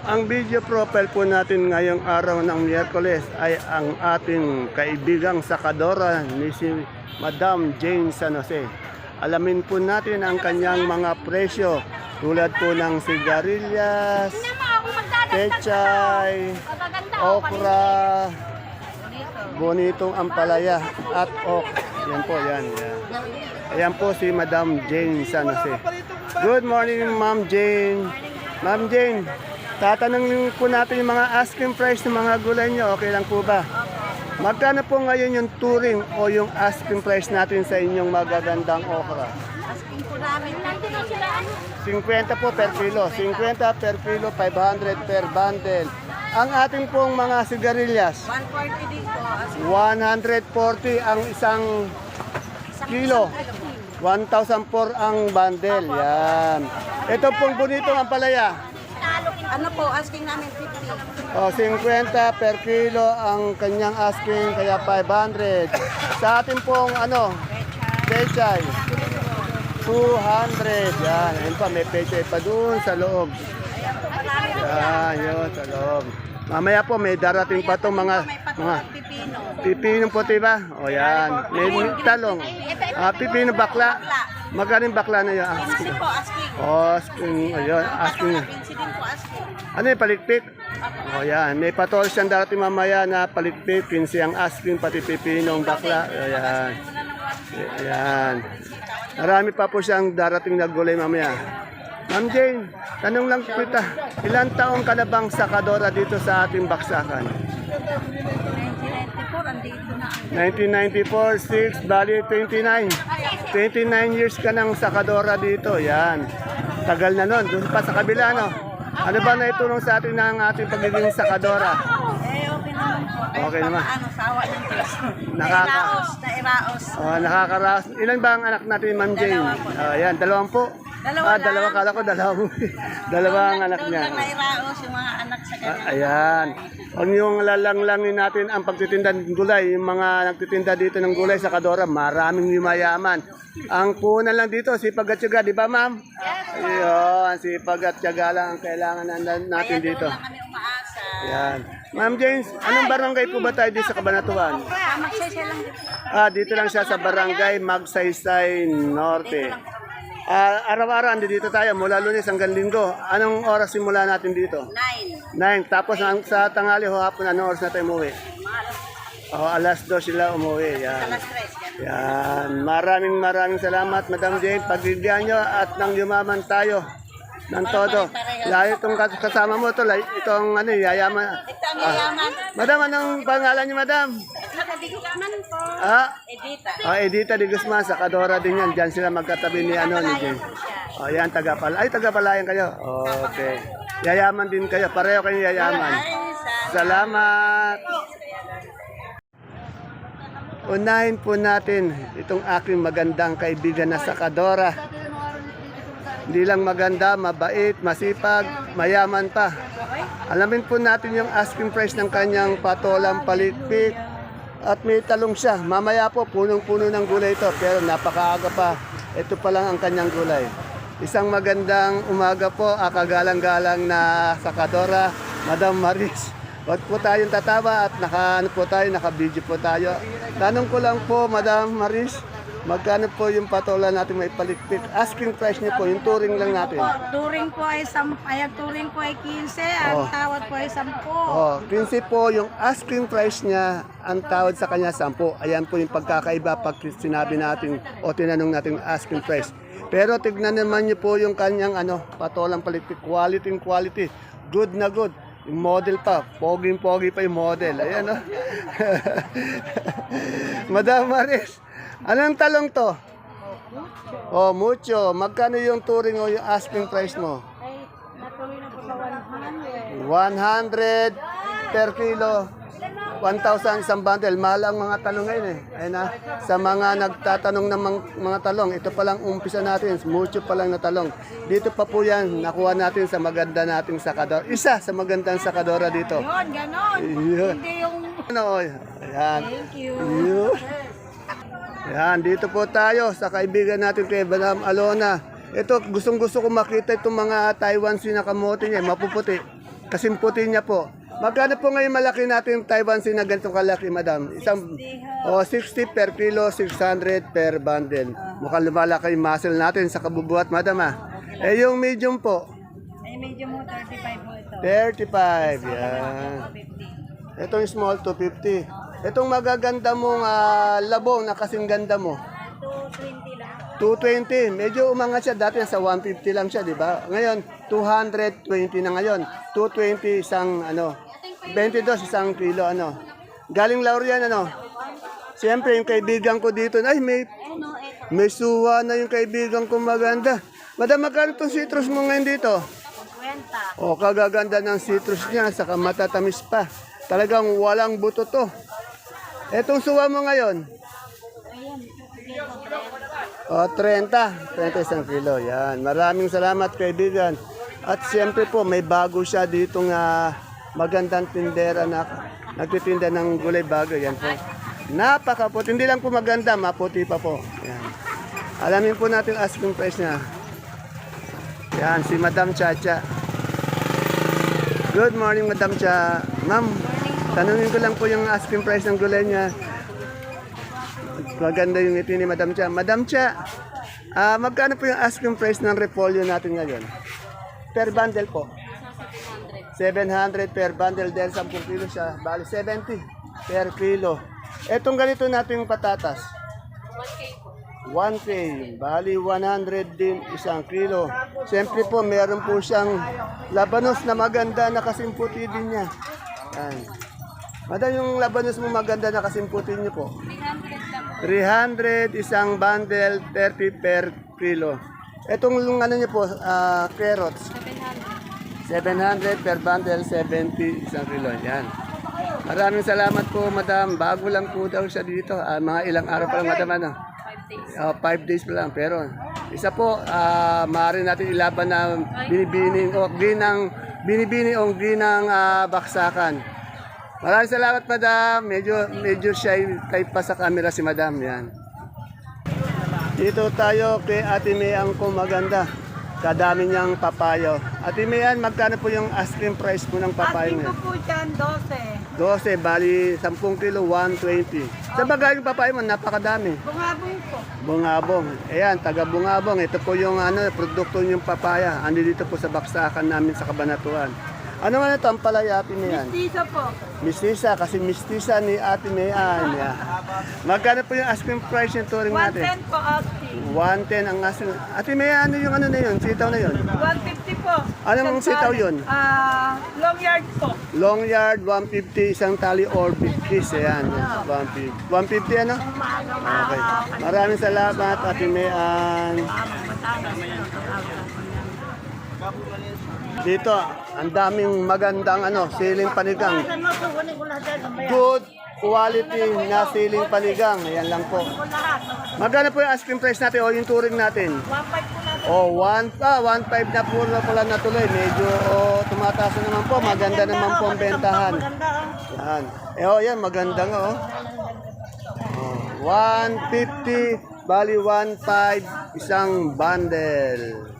Ang video profile po natin ngayong araw ng Miyerkules ay ang ating kaibigang sakadora ni si Madam Jane San Jose. Alamin po natin ang kanyang mga presyo tulad po ng sigarilyas, pechay, okra, bonitong ampalaya at Yan po, yan. Ayan po si Madam Jane San Jose. Good morning, Ma'am Jane. Ma'am Jane, tatanungin po natin yung mga asking price ng mga gulay nyo. Okay lang po ba? Magkano po ngayon yung touring o yung asking price natin sa inyong magagandang okra? Asking po namin, nandun na sila. 50 po per kilo. 50 per kilo, 500 per bundle. Ang ating pong mga sigarilyas, 140 din po. 140 ang isang kilo. 1,004 ang bundle. Yan. Ito pong bonitong ampalaya. Ano po, asking namin 50. O, 50 per kilo ang kanyang asking, kaya 500. Sa ating pong pechay, 200. Yan. Ayun pa, may pechay pa dun sa loob. Yan, yun, sa loob. Mamaya po, may darating pa itong mga Pipino. pipinong puti ba? O yan. May talong. Pipino bakla. Magkano yung bakla na yun? Asking po, asking. O, asking. Ayun, asking. 15 din po, asking. Ano yung palikpik? O yan. May patols siyang darating mamaya na palikpik. 15 ang asking, pati pipinong bakla. Ayan. Ayan. Marami pa po siyang darating na gulay mamaya. Ma'am Jane, tanong lang kita, ilang taong ka na bang sakadora dito sa ating baksakan? 1994, andito na. 1994, 6, bali 29. 29 years ka ng sakadora dito, yan. Tagal na nun, doon pa sa kabila, no? Ano ba naitulong sa atin ng ating pagiging sakadora? Okay naman po. Okay naman. Sawa ng Diyos. Nakaka- Nairaos. Oh, nakakaraos. Ilan ba ang anak natin, Ma'am Jane? Yan, 2. Dalawa lang. Dalawa, kala ko dalawa. Dalawa ang anak Doon niya. lang nairaos yung mga anak sa ganyan. Ayan. Huwag niyong lalanglangin natin ang pagtitinda ng gulay. Yung mga nagtitinda dito ng gulay sa Kadora, maraming yumayaman. Ang punan lang dito, sipag at tiyaga, di ba ma'am? Yes. Ayun, sipag at tiyaga lang ang kailangan natin dito. Kaya doon lang kami umaasa. Ayan. Ma'am James, anong barangay po ba tayo dito sa Cabanatuan? Magsasya lang dito. Dito lang siya sa barangay Magsaysay Norte. Araw-araw dito tayo mula Lunes hanggang Linggo. Anong oras simula natin dito? 9. 9. Tapos sa tanghali o hapon, anong oras na tayo umuwi? Alas 2 sila umuwi. Yan. Alas 3. Yan. Maraming salamat, Madam Jane. Pagbigyan nyo at nang yumaman tayo ng todo. Lalo itong kasama mo, itong yayaman. Ito ang yayaman. Madam, anong pangalan niyo, Madam? Nakabigman po. Edita. Edita de Guzman, sa Kadora din yan. Diyan sila magkatabi ni ni Jane. Yan, tagapalayan kayo. Okay. Yayaman din kayo. Pareho kayong yayaman. Salamat. Unahin po natin itong aking magandang kaibigan na sakadora. Hindi lang maganda, mabait, masipag, mayaman pa. Alamin po natin yung asking price ng kanyang patolang palikpik. At may talong siya. Mamaya po, punong-puno ng gulay ito. Pero napakaaga pa. Ito pa lang ang kanyang gulay. Isang magandang umaga po, kagalang-galang na sakadora, Madam Maris. Huwag po tayong tatawa at naka-video po tayo. Tanong ko lang po, Madam Maris, magkano po yung patola natin may palikpik? Asking price niyo po, yung touring lang natin. Turing po ay 15, ang tawad po ay 10. 15 po yung asking price niya, ang tawad sa kanya 10. Ayan po yung pagkakaiba pag sinabi natin o tinanong natin asking price. Pero tignan naman niyo po yung kanyang patolang palikpik, quality, good na good. Yung model pa, pogi pa yung model. Ayan Madam Maris, anong talong to? Mucho. Magkano yung touring o yung asking price mo? Ay, natuloy na po sa 100 per kilo. 1,000 isang bundle. Mahal ang mga talong ngayon eh. Ayun na. Sa mga nagtatanong ng mga talong, ito pa lang umpisa natin. Mucho pa lang na talong. Dito pa po yan. Nakuha natin sa maganda nating sakadora. Isa sa magandang sakadora dito. Yun, ganon. Yun. Hindi yung... Ayan. Thank you. Yun. Ayan, dito po tayo sa kaibigan natin kay Madam Alona. Ito, gustong gusto ko makita itong mga Taiwan sinakamote niya, mapuputi. Kasing puti niya po. Magkano po ngayon malaki natin yung Taiwan Sea na ganito kalaki, madam? 60 per kilo, 600 per bundle. Mukhang lumalaki yung muscle natin sa kabubuhat, madam Eh yung medium po? Ay, medyo mo 35 po ito. 35, yan. Itong small, 250. Itong magaganda mong labong na kasing ganda mo? 220 lang. 220. Medyo umangat siya. Dati sa 150 lang siya, di ba? Ngayon, 220 na ngayon. 220 isang, 22 isang kilo, Galing Laurian, Siyempre, yung kaibigan ko dito, ay, may suwa na yung kaibigan ko maganda. Madam, magkano itong citrus mo ngayon dito? 50. O, kagaganda ng citrus niya, saka matatamis pa. Talagang walang buto to. Etong suwa mo ngayon? O, 30. 30 isang kilo. Yan. Maraming salamat, kaibigan. At siyempre po, may bago siya ditong magandang tindera na nagtitinda ng gulay bago. Yan po. Napakaputi. Hindi lang po maganda, maputi pa po. Yan. Alamin po natin asking price niya. Yan, si Madam Chacha. Good morning, Madam Cha. Ma'am, tanungin ko lang po yung asking price ng gulay niya. Maganda yung ngiti ni Madam Cha. Madam Cha, magkano po yung asking price ng repolyo natin ngayon? Per bundle po. 700 per bundle dahil 10 kilo siya. Bali 70 per kilo. Etong ganito nating patatas. 1K. Bali 100 din isang kilo. Siyempre po meron po siyang labanos na maganda na kasing puti din niya. Yan. Madam, yung labanos mo maganda na kasing puti niyo po. 300 isang bundle, 30 per kilo. Etong niyo po, carrots. 700 per bundle, 70 isang kilo. Yan. Maraming salamat po, madam. Bago lang po daw siya dito. Mga ilang araw pa lang, madam. 5 days pa lang. Pero isa po, maaari natin ilaban na binibini o ginang baksakan. Maraming salamat, madam. Medyo shy type pa sa camera si madam. Yan. Dito tayo kay Ate Mayang ko maganda. Kadami niyang papayo. Ate Mayan, magkano po yung asking price po ng papayo Asking niya? ko po dyan, 12. 12, bali 10 kilo, 120. Sa bagay yung papayo mo, napakadami. Bungabong po. Bungabong. Ayan, taga Bungabong. Ito po yung produkto yung papaya. Andi dito po sa baksakan namin sa Kabanatuan. Ano nga ito ang palaya, Ate Mayan? Mistisa po. Mistisa, kasi mistisa ni Ate Mayan. Yeah. Magkano po yung asking price yung touring natin? 110 po asking. 110 ang asking. Ate Mayan, ano yung na yun? Sitaw na yun? 150 po. Anong sitaw yun? Long yard po. Long yard, 150 isang tali or big piece. Ayan, 150. 150 ano? Okay. Maraming salamat, Ate Mayan. Dito, ang daming magandang siling panigang. Good quality na siling panigang. Ayan lang po. Magkano po yung asking price natin o yung touring natin? 1.5 po natin. 1.5 na pula na tuloy. Medyo tumataas na naman po. Maganda naman po ang bentahan. Yan. Yan, maganda nga 150, bali 1.5 isang bundle.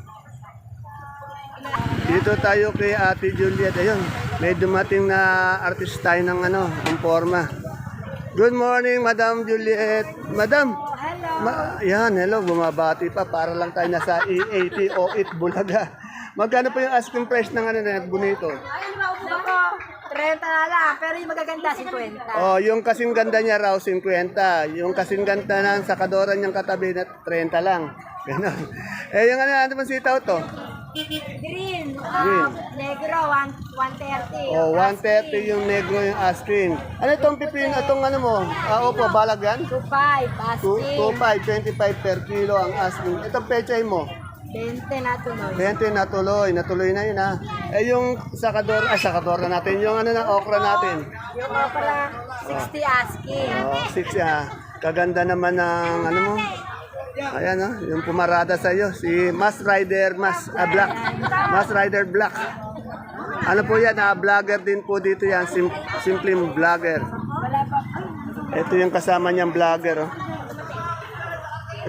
Dito tayo kay Ate Juliet. Ayun, may dumating na artist tayo ng ang forma. Good morning, Madam Juliet. Madam, Hello. hello, bumabati pa para lang tayo nasa E80 o It Bulaga. Magkano po yung asking price ng bonito? Ako, 30 na lang, pero yung magaganda, 50. Oh, yung kasing ganda niya raw 50. Yung kasing ganda ng sakadora niyang katabi na 30 lang. Ganon. Yung ano bang sitaw to? Green. Green. Negro, 130. Oh, 130 yung negro yung asking. Ano itong pipino? Itong mo? Opo, balag yan? 25, asking. 25 per kilo ang asking. Itong pechay mo? 20 na tuloy. 20 natuloy na yun yung sakadora natin, yung na okra natin. Yung opera, 60 asking. 6 kaganda naman ng mo. Ayan yung pumarada sa iyo, si Mas Rider Black. Mas Rider Black. Ano po yan, vlogger din po dito yan, simpleng vlogger. Wala pa. Ito yung kasama niyang vlogger.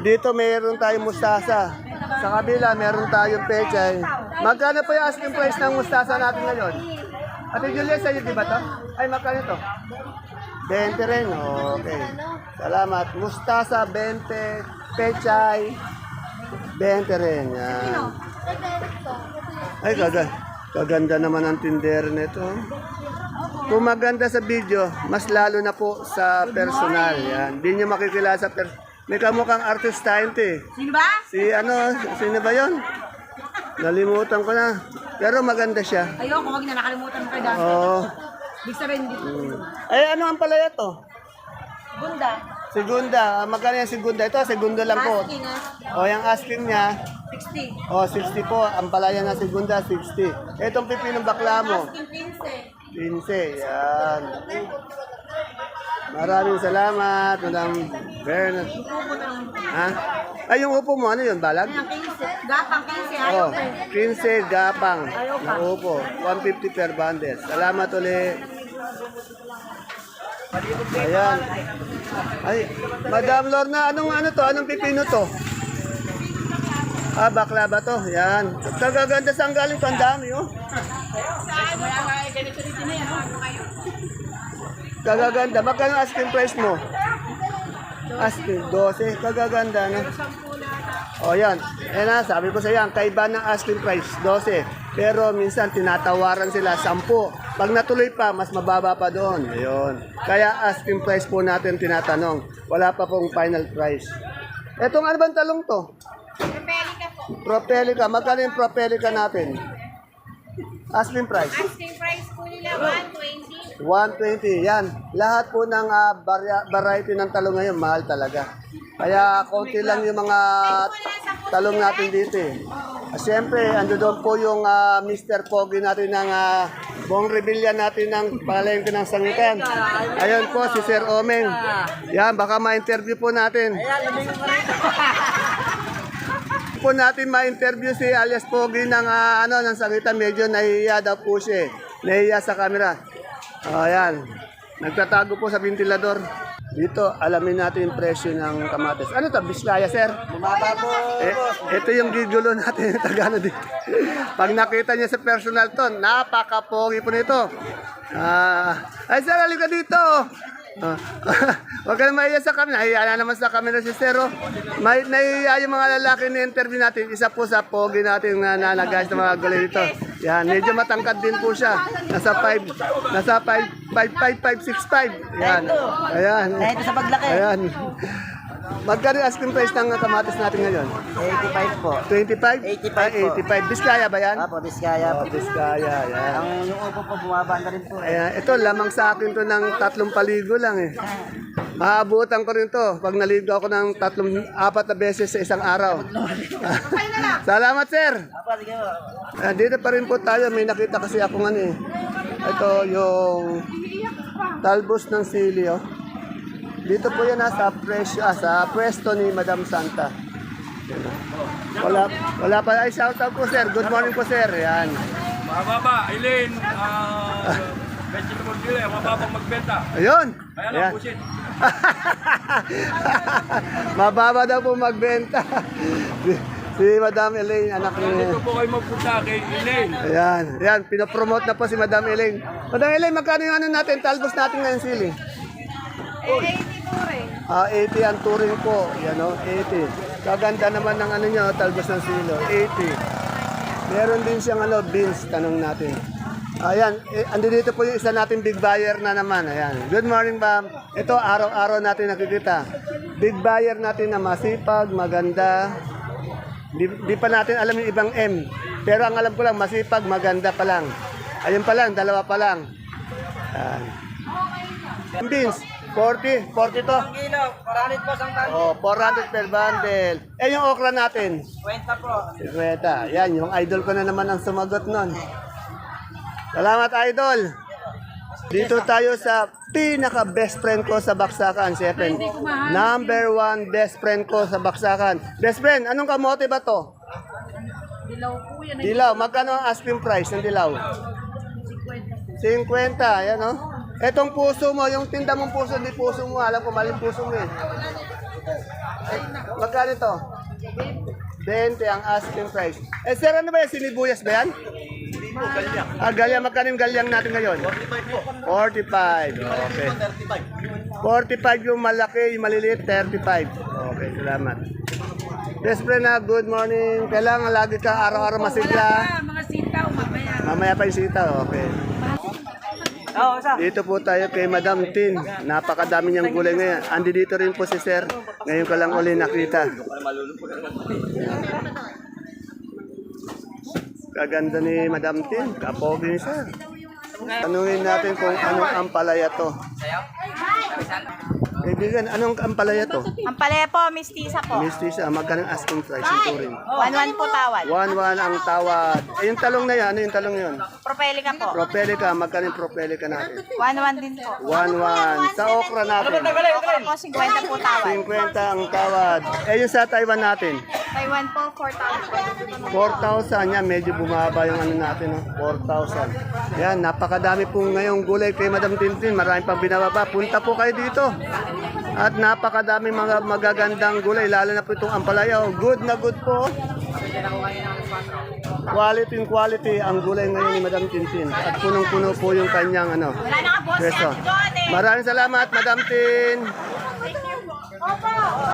Dito mayroon tayong mustasa. Sa kabila, meron tayong pechay. Magkano po yung asking price ng mustasa natin ngayon? Ate Julia, sa'yo di ba to? Ay, magkano ito? 20 rin. Okay. Salamat. Mustasa, 20. Pechay, 20 rin. Yan. Ay, kaganda naman ang tinder nito. Kung maganda sa video, mas lalo na po sa personal. Yan. Hindi nyo makikilala sa personal. May kamukhang artista yun, te. Sino ba? Sino ba yun? Nalimutan ko na. Pero maganda siya. Ayoko, wag na nakalimutan mo kay dati. Oo. Big sabihin dito. Ay, ano ang palaya to? Bunda. Segunda. Magkano yung segunda? Ito, segundo lang po. Asking O, yung asking niya, 60. o, 60 po. Ang palaya na segunda, 60. Itong pipinong bakla mo, Asking 15. 15. Yan. Maraming salamat, Madam Bernard. Ha? Ay, yung upo mo, ano yun, balag? Ang 15. Gapang 15. Ayaw Oh, ko. 15 gapang na upo. 150 per bundle. Salamat ulit. Ayan. Ay, Madam Lorna, ano to? Anong pipino to? Ah, bakla ba to? Yan. Kagaganda saan galing to? Ang dami, oh. Kagaganda. Magkano asking price mo? Asking, 12. Kagaganda, no? O, yan. Ayan na, sabi ko sa yan, kaiba ng asking price, 12. Pero minsan, tinatawaran sila, 10. Pag natuloy pa, mas mababa pa doon. Ayun. Kaya asking price po natin tinatanong. Wala pa pong final price. Etong ano bang talong to? Propelica po. Propelica. Magkano yung propelica natin? Asking price. Asking price po nila 120. 120. Yan. Lahat po ng variety ng talong ngayon, mahal talaga. Kaya konti lang yung mga talong natin dito eh. Siyempre, ando doon po yung Mr. Pogi natin ng buong rebellion natin ng palengke ng sangitan. Ayun po, si Sir Omeng. Yan, baka ma-interview po natin. Po natin ma-interview si alias Pogi ng ng sangitan. Medyo nahihiya daw po siya. Nahihiya sa camera. Ayan. Nagtatago po sa ventilador. Dito, alamin natin yung presyo ng kamatis. Ano to? Biskaya, sir? Bumaba po. Ito yung gigulo natin. Tagano dito. Pag nakita niya sa personal to, napaka-pogi po nito. Ay, sir, halika dito. Huwag ka na mahiya sa camera. Nahiya na naman sa camera si Sir. Nahiya yung mga lalaki na interview natin. Isa po sa pogi natin na nanagas ng mga gulay dito. Yan, medyo matangkad din po siya. Nasa 5.565. Yan. Ayan. Ito sa paglaki. Ayan. Magkano yung asking price ng kamatis natin ngayon? 85 po. 25? 85 po. 85. Biskaya ba yan? Apo, Biskaya Oh, po. Biskaya, yan. Yung upo po, bumaba na rin po. Ayan, ito lamang sa akin to ng 3 paligo lang eh. Maabutan ko rin to pag naligo ako ng 4 na beses sa isang araw. Salamat, sir. Apo, sige po. Dito pa rin po tayo, may nakita kasi ako nga eh. Ito yung talbos ng sili, oh. Dito po yan sa pwesto ni Madam Santa. Wala pa. Ay, shout out po, sir. Good morning po, sir. Yan. Mababa, Eileen, vegetable dealer, mababang magbenta. Ayun. Kaya Ayan. lang, pusit. Mababa daw po magbenta. Si Madam Elaine, anak Dito ni... po kayo magpunta kay Eileen. Ayan, ayan, pinopromote na po si Madam Elaine. Madam Elaine, magkano yung ano natin, talbos natin ngayon sili? 80 po rin. 80 ang touring po. Yan o, 80. Kaganda naman ng ano nyo, talbos ng silo, 80. Meron din siyang beans, tanong natin. Ayan, andi dito po yung isa natin big buyer na naman. Ayan. Good morning, ma'am. Ito, araw-araw natin nakikita. Big buyer natin na masipag, maganda. Di pa natin alam yung ibang M. Pero ang alam ko lang, masipag, maganda pa lang. Ayun pa lang, dalawa pa lang. Ayan. Beans, 40 to. Kilo, 400 po isang tao. Oh, 400 per bundle. Eh, yung okra natin, 20 po. 50. Yan, yung idol ko na naman ang sumagot nun. Salamat, idol. Dito tayo sa pinaka-best friend ko sa Baksakan, Seven. Number 1 best friend ko sa Baksakan. Best friend, anong kamote ba to? Dilaw po yan. Dilaw. Magkano ang asking price ng dilaw? 50. Yan, oh. Etong puso mo, yung tinda mong puso, di puso mo. Alam ko, maling puso mo eh. Magkano ito? 20 ang asking price. Eh, sir, ano ba yan? Sinibuyas ba yan? Galyang. Magkano yung galyang natin ngayon? 45. Okay. 45 yung malaki, yung maliliit, 35. Okay, salamat. Best friend na, good morning. Kailangan lagi ka araw-araw masigla. Mga sitaw, mamaya. Mamaya pa yung sitaw, okay. Dito po tayo kay Madam Tin. Napakadami niyang gulay ngayon. Andi dito rin po si Sir. Ngayon ko lang uli nakita. Kaganda ni Madam Tin. Kapogi ni Sir. Tanungin natin kung anong ampalaya to. Kaibigan, anong ampalaya to? Ang palaya po, mistisa po. Mistisa, magkano ang asking price yung turing? 1-1 po tawad. 1-1 ang tawad. Eh, yung talong na yan, ano yung talong yun? Propelica po. Propelica, magkano yung propelica natin? 1-1 din po. 1-1. Sa okra natin, Okra po, 50 po tawad. 50 ang tawad. Eh, yung sa Taiwan natin, Taiwan po, 4,000. 4,000 yan, medyo bumaba yung ano natin, no? 4,000. Yan, napakadami po ngayong gulay kay Madam Tintin. Marami pang binababa. Punta po kayo dito. At napakadami mga magagandang gulay, lalo na po itong ampalaya. Oh, good na good po. Quality ang gulay ngayon ni Madam Tintin. At punong-puno po yung kanyang ano. Peso. Maraming salamat, Madam Tin.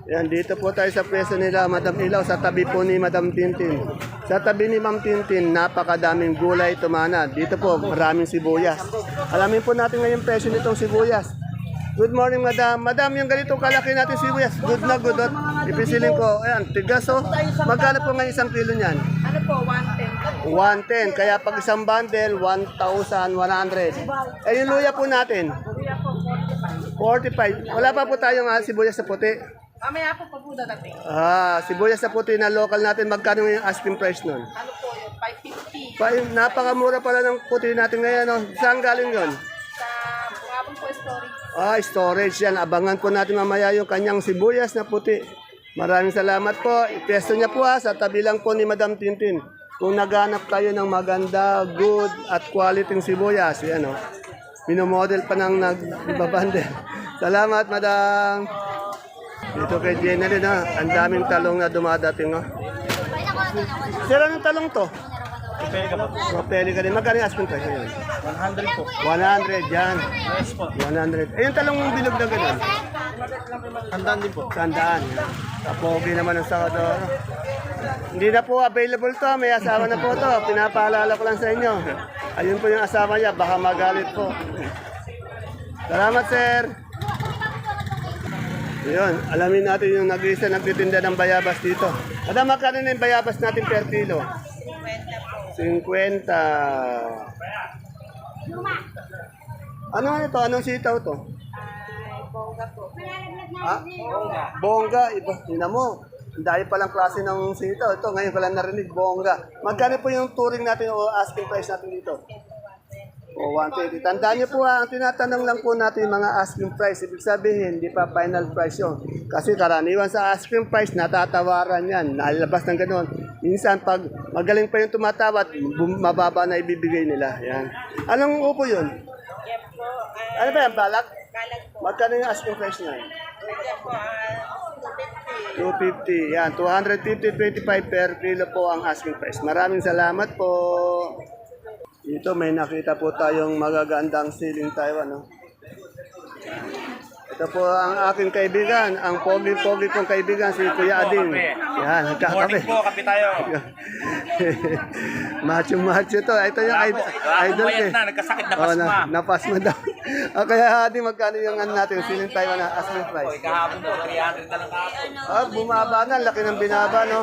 Yan, dito po tayo sa pwesto nila, Madam Ilaw, sa tabi po ni Madam Tintin. Sa tabi ni Ma'am Tintin, napakadaming gulay tumana. Dito po, maraming sibuyas. Alamin po natin ngayon presyo nitong sibuyas. Good morning, Madam. Madam, yung ganitong kalaki natin sibuyas, good na good. At ipisilin ko, ayan, tigas oh. Magkano po ngayon isang kilo niyan? Ano po, 110. 110. Kaya pag isang bundle, 1,100. Eh, yung luya po natin? 45. Wala pa po tayong sibuyas sa puti. Mamaya po pag po dadating. Sibuyas sa puti na local natin, magkano yung asking price nun? Ano po yun, 550. Napakamura pala ng puti natin ngayon. No? Saan galing yun? Sa Bungabong po story. Storage yan. Abangan po natin mamaya yung kanyang sibuyas na puti. Maraming salamat po. Ipesto niya po sa tabi lang po ni Madam Tintin. Kung naghanap kayo ng maganda, good at quality sibuyas, yan o. Minomodel pa ng nagbabande. Salamat, Madam. Dito kay Jenna rin ha. Ang daming talong na dumadating o. Sir, anong talong to? Propelica din. Magkano yung asking price yun? 100 po. 100 yan. Yes po. 100. Eh, yung talong bilog na gano'n? Tandaan din po. Sandaan. Kapogi naman ang sakador. Hindi na po available to. May asawa na po to. Pinapaalala ko lang sa inyo. Ayun po yung asawa niya. Baka magalit po. Salamat, sir. Yun. Alamin natin yung nag-isa nagtitinda ng bayabas dito. Madam, magkano na yung bayabas natin per kilo? 50. Ano ito? Anong sitaw to? Bongga po. Bongga. Iba. Tingnan mo. Ang dahil palang klase ng sitaw. Ito, ngayon ko lang narinig. Bongga. Magkano po yung touring natin o asking price natin dito? O 120. Tandaan niyo po ang tinatanong lang po natin yung mga asking price. Ibig sabihin, hindi pa final price yun. Kasi karaniwan sa asking price, natatawaran yan. Nalabas ng gano'n. Minsan, pag magaling pa yung tumatawad, mababa na ibibigay nila. Yan. Anong upo yun? Ano ba yan? Balag? Magkano yung asking price niya? 250. Yan. 250, 25 per kilo po ang asking price. Maraming salamat po. Dito may nakita po tayong magagandang siling Taiwan. No? Ito po ang aking kaibigan, ang pogi-pogi kong kaibigan, si Kuya Ading. Yan, nagkakape. Morning po, kape tayo. Macho-macho to. Ito yung idol eh. na, nagkasakit na Oh, pasma. napasma daw. Kaya Ading, magkano yung ano natin, siling Taiwan na asking price? Kahapon po, 300 na lang kahapon. Bumaba na, laki ng binaba, no?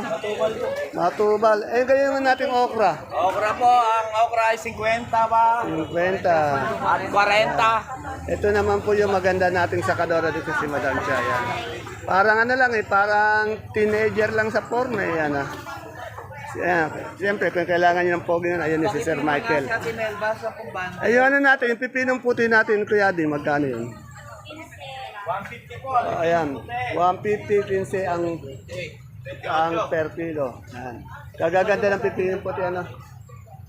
Matubal. Eh, ganyan yung nating okra. Okra po, ang okra ay 50 ba? 50. At 40. Ito naman po yung maganda nating sakadora dito si Madam Chaya. Parang ano lang parang teenager lang sa forma yan ah. Siyempre, kung kailangan nyo ng pogi nun, ayun si Sir Michael. Ayun ano natin, yung pipinong puti natin, Kuya Di, magkano yun? 150 po. Ayan, 150, 15 ang per kilo. Ayan. Kagaganda ng pipinong puti, ano?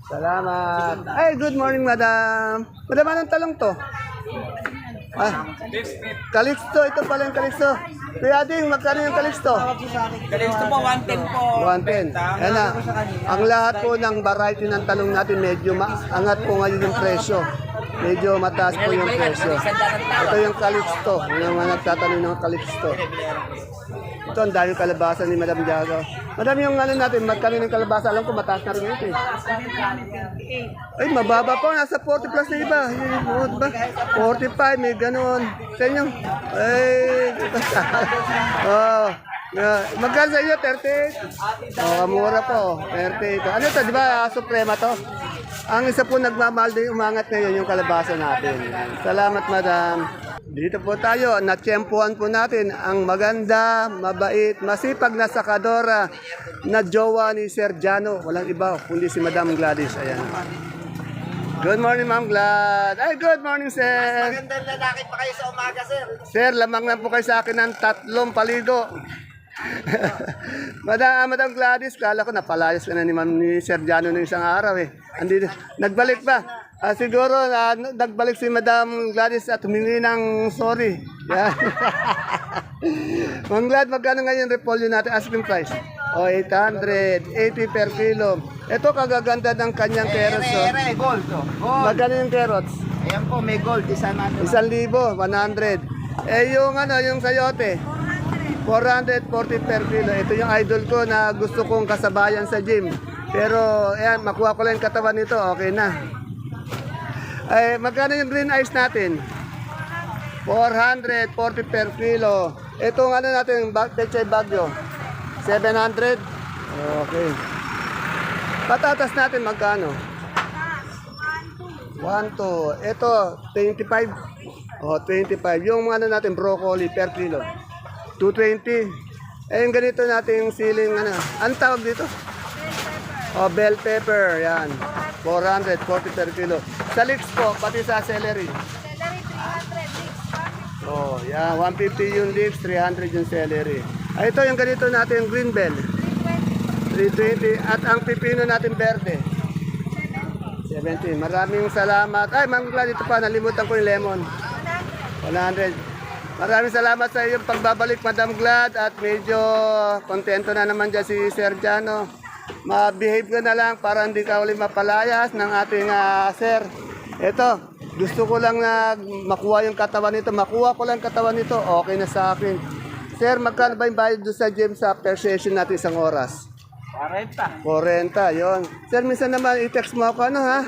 Salamat. Ay, good morning, Madam. Madam, anong talong to? Calixto, ito pala yung Calixto. Kuya Ding, magkano yung Calixto? Galing po, 110 po. 110. Yan na. Ang lahat po ng variety ng talong natin, medyo maangat po ngayon yung presyo. Medyo mataas po yung presyo. Ito yung Calixto. Yung mga nagtatanong ng Calixto. Ito, ang daming kalabasa ni Madam Diago. Madam, yung ano natin, magkano ng kalabasa? Alam ko, mataas na rin ito eh. Ay, mababa po. Nasa 40 plus na iba. Yun, ba? 45, may ganon. Sa inyo? Ay, oh. Magkano sa inyo? 38? Oh, mura po. 38. Ano ito, di ba? Suprema to? Ang isa po nagmamahal din umangat ngayon yung kalabasa natin. Salamat, madam. Dito po tayo, natsyempuhan po natin ang maganda, mabait, masipag na sakadora na jowa ni Sir Jano. Walang iba, kundi si Madam Gladys. Ayan. Good morning, Ma'am Glad. Ay, good morning, sir. Magandang lalaki pa kayo sa umaga, sir. Sir, lamang lang po kayo sa akin ng 3 paligo. Madam Gladys, kala ko napalayas ka na ni Sir Jano ng isang araw eh. Andito, nagbalik ba? Siguro nagbalik si Madam Gladys at humingi ng sorry. Yan. Ma'am Glad, magkano ngayon repolyo natin? Asking price. O, 880 per kilo. Ito kagaganda ng kanyang carrots. Oh. Gold to. Gold. Magkano yung carrots? Ayan po, may gold. 100. 1,100. Yung yung sayote? 440 per kilo. Ito yung idol ko na gusto kong kasabayan sa gym. Pero, ayan, makuha ko lang yung katawan nito. Okay na. Ay, magkano yung green ice natin? 440 per kilo. Itong natin, Pechay Bagyo? 700? Okay. Patatas natin magkano? 1, 2. Ito, 25. Oh, 25. Yung natin, broccoli per kilo. 220. Yung ganito natin yung siling, ang tawag dito? Oh, bell pepper. Yan. 440 per kilo. Sa leeks po, pati sa celery. Celery 300, Oh, yan. 150 yung leeks, 300 yung celery. Ito yung ganito natin, green bell. 320. At ang pipino natin verde. 70. Maraming salamat. Ay, Ma'am Glad, ito pa. Nalimutan ko yung lemon. 100. Maraming salamat sa iyong pagbabalik, Madam Glad. At medyo kontento na naman dyan si Sir Jano. Ma-behave ka na lang para hindi ka ulit mapalayas ng ating sir. Ito, gusto ko lang na makuha yung katawan nito. Makuha ko lang katawan nito. Okay na sa akin. Sir, magkano ba yung bayad doon sa gym sa per session natin isang oras? 40. 40, yon. Sir, minsan naman i-text mo ako, ha?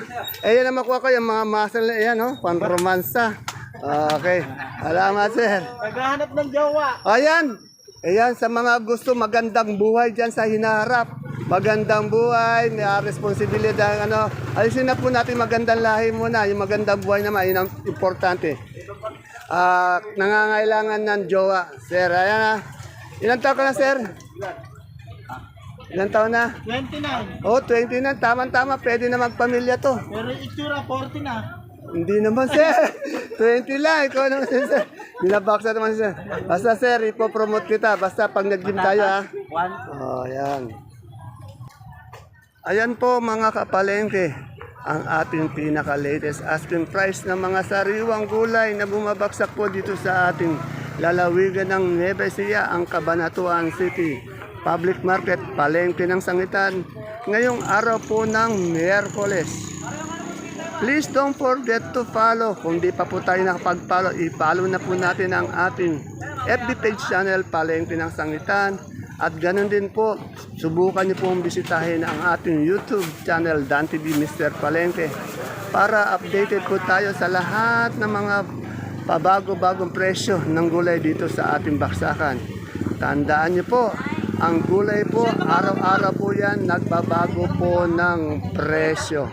Yan na makuha ko yung mga muscle, ayan, pan-romansa. Okay. Salamat, sir. Naghahanap ng jowa. Ayan. Ayan, sa mga gusto magandang buhay dyan sa hinaharap. Magandang buhay, may responsibilidad, alisin na po natin magandang lahi muna. Yung magandang buhay naman, yun ang importante. Nangangailangan ng jowa. Sir, ayan. Ilang taon ka na, sir? Ilang taon na? 29. Oh, 29. Tama-tama. Pwede na magpamilya to. Pero itsura 40 na. Hindi naman, sir. 20 lang. Ikaw naman, sir. Binabaksa naman, sir. Basta, sir, ipopromote kita. Basta pag nag-gym tayo, ha. Oh, ayan. Ayan po, mga kapalengke. Ang ating pinaka-latest asking price ng mga sariwang gulay na bumabaksak po dito sa ating lalawigan ng Nueva Ecija, ang Cabanatuan City Public Market, palengke ng sangitan. Ngayong araw po ng Miyerkules. Please don't forget to follow. Kung di pa po tayo nakapag-follow, i-follow na po natin ang ating FB page channel, Palengke ng Sangitan. At ganun din po, subukan niyo pong bisitahin ang ating YouTube channel, Dan TV Mr. Palengke, para updated po tayo sa lahat ng mga pabago-bagong presyo ng gulay dito sa ating baksakan. Tandaan niyo po, ang gulay po, araw-araw po yan, nagbabago po ng presyo.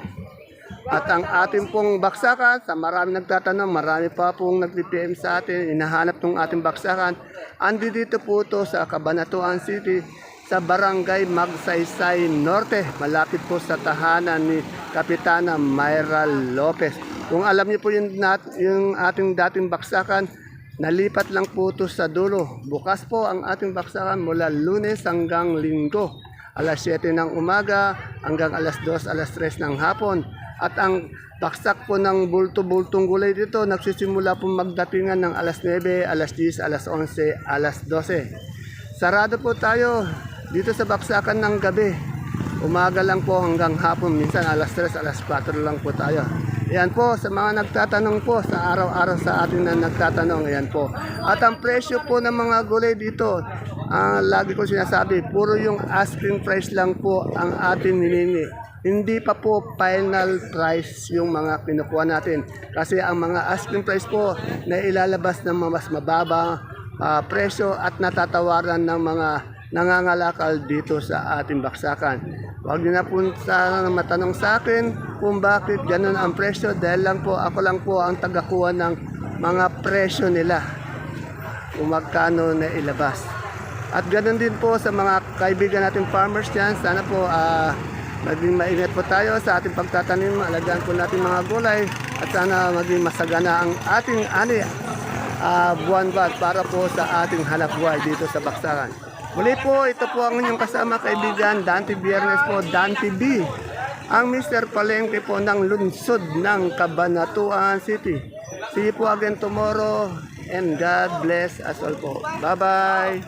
At ang ating pong baksakan, sa marami nagtatanong, marami pa pong nag-PM sa atin, hinahanap ng ating baksakan. Andi dito po ito sa Cabanatuan City, sa Barangay Magsaysay Norte, malapit po sa tahanan ni Kapitana Mayra Lopez. Kung alam niyo po yung ating dating baksakan, nalipat lang po ito sa dulo. Bukas po ang ating baksakan mula Lunes hanggang Linggo. Alas 7 ng umaga hanggang alas 2, alas 3 ng hapon. At ang baksak po ng bulto-bultong gulay dito, nagsisimula po magdatingan ng alas 9, alas 10, alas 11, alas 12. Sarado po tayo dito sa baksakan ng gabi. Umaga lang po hanggang hapon, minsan alas 3, alas 4 lang po tayo. Ayan po, sa mga nagtatanong po, sa araw-araw sa atin na nagtatanong, ayan po. At ang presyo po ng mga gulay dito, lagi ko sinasabi, puro yung asking price lang po ang atin hiningi. Hindi pa po final price yung mga kinukuha natin. Kasi ang mga asking price po na ilalabas ng mas mababa presyo at natatawaran ng mga nangangalakal dito sa ating baksakan. Huwag niyo na po sana matanong sa akin kung bakit ganun ang presyo dahil lang po ako lang po ang tagakuha ng mga presyo nila kung magkano na ilabas. At ganun din po sa mga kaibigan natin farmers dyan. Sana po maging maingat po tayo sa ating pagtatanim. Alagaan po natin mga gulay at sana maging masagana ang ating buwan-buwan para po sa ating hanapbuhay dito sa baksakan. Muli po, ito po ang inyong kasama kaibigan, Dante Biernes po, Dante B. Ang Mr. Palengke po ng lungsod ng Cabanatuan City. See you po again tomorrow and God bless us all po. Bye-bye!